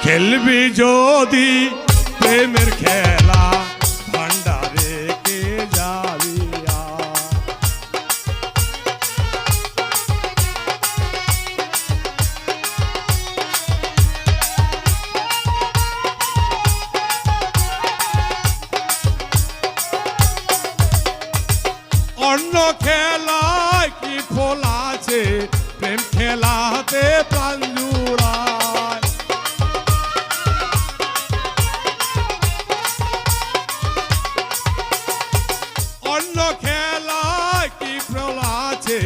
খেলবি যদি প্রেমের খেলা ভান্ডারে কে যাবি অন্য খেলায় কি ফল আছে প্রেম খেলাতে প্রাণ জুড়ায় অন্য খেলায় কি ফল আছে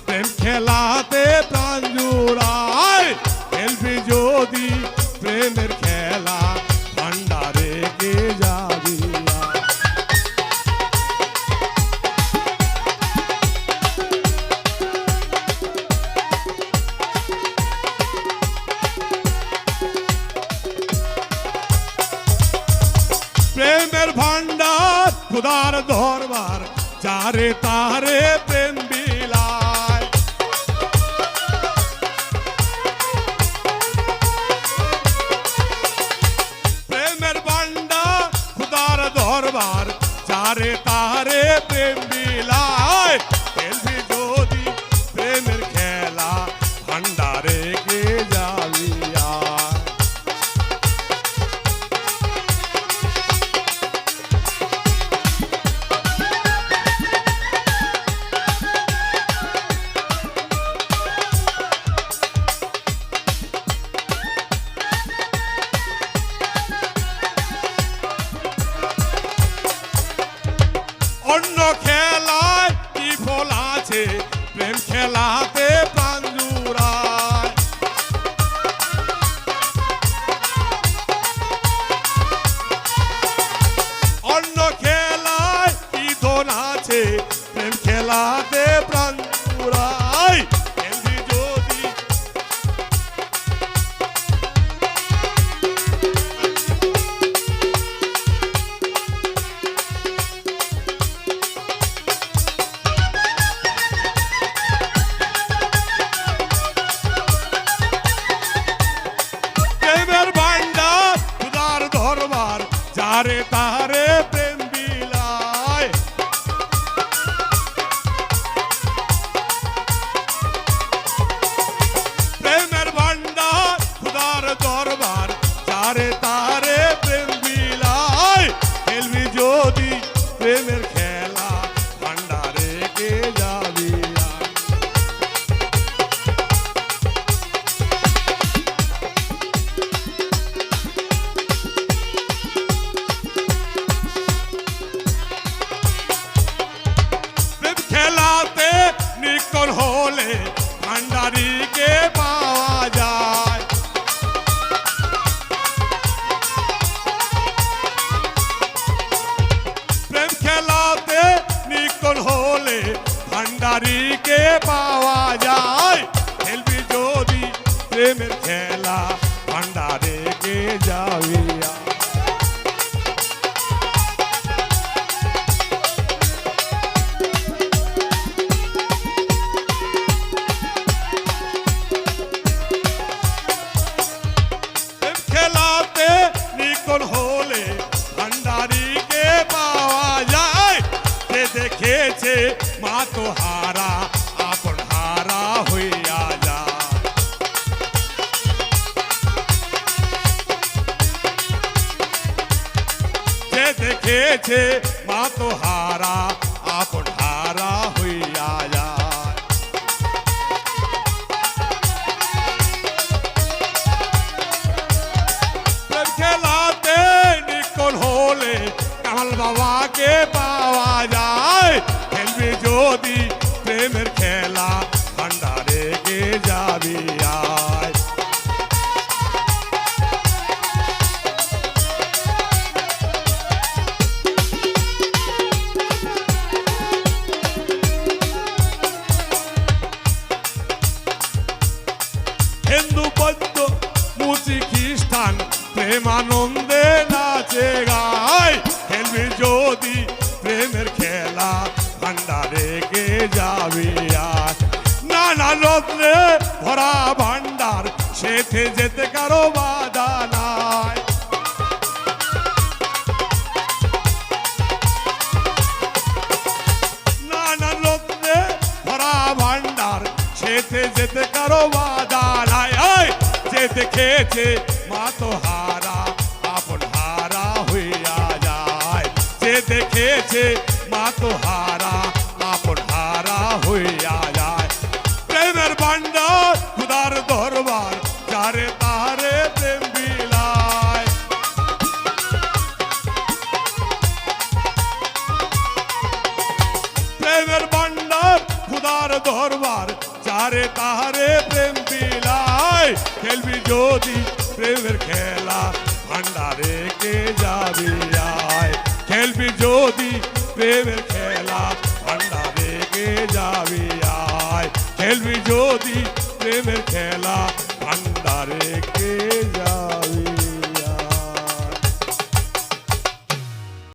প্রেম খেলাতে প্রাণ জুড়ায় খেলবি যদি প্রেমের খেলা ভান্ডারে কে যাবি প্রেমের ভান্ডার খুদার দরবার যারে তারে প্রেম বিলায় প্রেমের ভান্ডার খুদার দরবার যারে তারে প্রেম বিলায় খেলবি যদি প্রেমের খেলা ভান্ডারে কে যাবি অন্য খেলায় কি ফল আছে প্রেম খেলাতে প্রাণ জুড়ায় অন্য খেলায় কি ধন আছে প্রেম খেলাতে প্রাণ জুড়ায় খেলবি যদি যারে তারে প্রেম বিলায় প্রেমের ভান্ডার খুদার দরবার যারে তারে প্রেম বিলায় খেলবি যদি প্রেমের খেলা ভান্ডারে কে যাবি খেলাতে নিকট হলে ভান্ডারীকে পাওয়া যায় প্রেম খেলাতে নিকট হলে ভান্ডারীকে পাওয়া যায় খেলবি যদি প্রেমের খেলা ভান্ডারে কে যাবি হলে ভান্ডারীকে পাওয়া যায় যে দেখেছে মা তো হারা আপন হারা হইয়া যায় যে দেখেছে মা তো হারা আপন হারা হইয়া যায় খেলাতে নিকট হলে কামাল বাবাকে পাওয়া যায় খেলবি যদি প্রেমের খেলা ভান্ডারে কে যাবি আয় হিন্দু বৌদ্ধ মুসলিম খ্রিস্টান প্রেমানন্দে নাচে গায় খেলবি যদি প্রেমের খেলা ভান্ডারে কে যাবি আর নানা রত্নে ভরা ভান্ডার সেথে যেতে কারো বাধা না দেখেছে মা তো হারা আপন হারা হইয়া যায়, যে দেখেছে মা তো হারা আপন হারা হইয়া যায়। প্রেমের ভান্ডার খুদার দরবার যারে তারে প্রেম বিলায়। প্রেমের ভান্ডার খুদার দরবার যারে তারে প্রেম বিলায়। খেলবি যদি প্রেমের খেলা ভান্ডারে কে যাবি আয়, খেলবি যদি প্রেমের